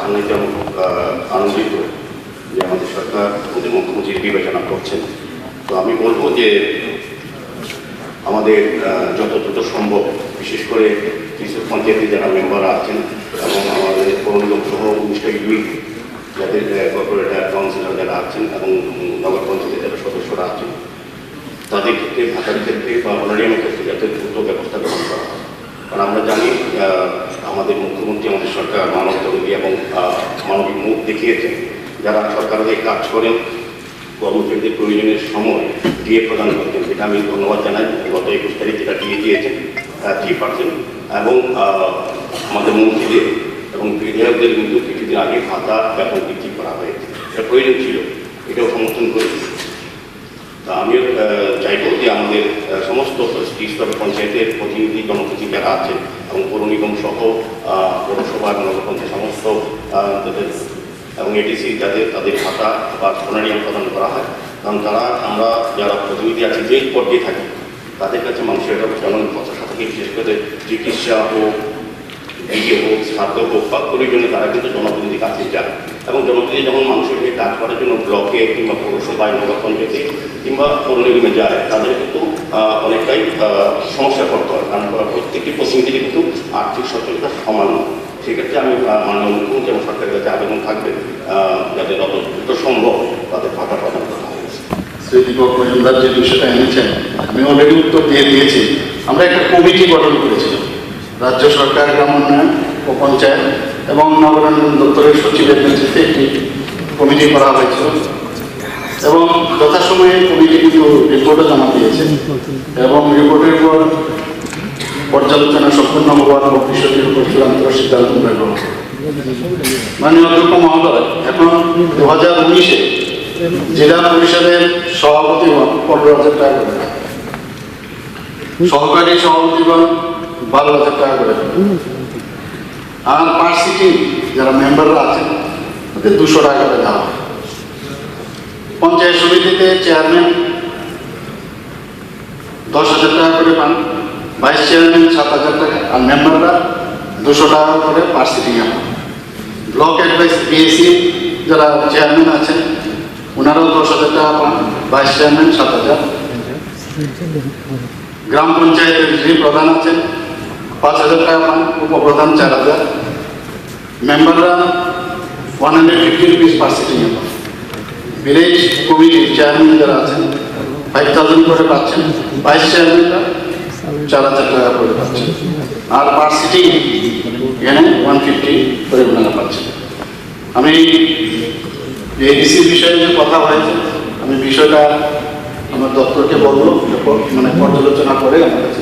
জানাইতে আমি খুব আনন্দিত যে আমাদের সরকার আমাদের মুখ্যমন্ত্রীর বিবেচনা করছেন। তো আমি বলবো যে আমাদের যত দ্রুত সম্ভব, বিশেষ করে কিছু পঞ্চায়েতে যারা মেম্বাররা আছেন এবং আমাদের পৌর নিগম সহ 19টা ইউনিট যাদের কর্পোরেটর কাউন্সিলর যারা আছেন এবং নগর পঞ্চায়েতের যারা সদস্যরা আছেন, তাদের ক্ষেত্রে ভাতার ক্ষেত্রে বা অনারিয়ামের ক্ষেত্রে যাতে দ্রুত ব্যবস্থা গ্রহণ করা হয়। কারণ আমরা জানি আমাদের মুখ্যমন্ত্রী, আমাদের সরকার মানবতাবাদী এবং মানবিক মুখ দেখিয়েছেন। যারা সরকারের কাজ করেন কর্মচারীদের প্রয়োজনের সময় ডিএ প্রদান করতেন, যেটা আমি ধন্যবাদ জানাই। গত 21 তারিখ যেটা ডিএ দিয়েছেন 3% এবং আমাদের মন্ত্রীদের এবং বিধায়কদের কিন্তু কিছুদিন আগে ভাতা বেতন বৃদ্ধি করা হয়েছে। এটা প্রয়োজন ছিল, এটাও সমর্থন করেছি। তা আমিও চাইব যে আমাদের সমস্ত স্তর পঞ্চায়েতের প্রতিনিধি জনপ্রতিনিধি যারা আছেন এবং পৌর নিগম সহ পৌরসভার নগর পঞ্চায়েত সমস্ত এবং এডিসি তাদের ভাতা বা অনারিয়াম প্রদান করা হয়। কারণ তারা আমরা যারা প্রতিনিধি আছি যে পর্যায়ে থাকি তাদের কাছে মানুষের জনগণ প্রত্যাশা থাকে, বিশেষ করে চিকিৎসা হোক, বিয়ে হোক, স্বাস্থ্য হোক বা প্রয়োজনে তারা কিন্তু জনপ্রতিনিধির কাছে যায়। এবং জনপ্রতিনিধি যখন মানুষের কাজ করার জন্য ব্লকে কিংবা পৌরসভায়, নগর পঞ্চায়েতে কিংবা পৌর নিগমে যায়, তাদের কিন্তু অনেকটাই সমস্যা করতে হয়। কারণ প্রত্যেকটি প্রতিনিধি কিন্তু আর্থিক সচ্ছলতা সমান নয়। সেক্ষেত্রে আমি মাননীয় মুখ্যমন্ত্রী এবং সরকারের কাছে আবেদন থাকবে যাতে যত দ্রুত সম্ভব তাদের ভাতা প্রদান করা হয়। শ্রী দীপক মজুমদার যে বিষয়টা এনেছেন আমি অলরেডি উত্তর দিয়েছি। আমরা একটা কমিটি গঠন করেছিলাম, রাজ্য সরকার, গ্রাম উন্নয়ন ও পঞ্চায়েত এবং নগরায়ণ দপ্তরের সচিবের নেতৃত্বে একটি কমিটি করা হয়েছিল এবং যথাসময়ে কমিটি কিন্তু রিপোর্টও জমা দিয়েছে এবং রিপোর্টের পর পর্যালোচনা সম্পূর্ণ হওয়ার পর বিষয়টির উপর চূড়ান্ত সিদ্ধান্ত গ্রহণ করে। মাননীয় অধ্যক্ষ মহোদয়, এখন 2019-এ জেলা পরিষদের সভাপতিগণ 15,000 টাকা করে, সহকারী সভাপতিগণ 12,000 টাকা করে, আর পার সিটিং যারা মেম্বাররা আছেন তাদের 200 টাকা করে দেওয়া হয়। পঞ্চায়েত সমিতিতে চেয়ারম্যান 10,000 টাকা করে পান, ভাইস চেয়ারম্যান 7,000 টাকা, আর মেম্বাররা 200 টাকা করে পার সিটিংয়ে পান। ব্লক অ্যাডভাইস বিএসি যারা চেয়ারম্যান আছেন ওনারাও 10,000 টাকা পান, ভাইস চেয়ারম্যান 7,000। গ্রাম পঞ্চায়েতের যিনি প্রধান আছেন 5,000 টাকা পান, উপপ্রধান 4,000, মেম্বাররা 150 রুপিস পার সিটিংয়ে পান। ভিলেজ কমিটির চেয়ারম্যান যারা আছেন 5,000 করে পাচ্ছেন, ভাইস চেয়ারম্যানরা 4,000 টাকা করে পাচ্ছেন, আর পার সিটিং এখানে 150 করে ওনারা পাচ্ছেন। আমি এডিসির বিষয়ে যে কথা হয়েছে, আমি বিষয়টা আমার দপ্তরকে বলবো, মানে পর্যালোচনা করে আমার কাছে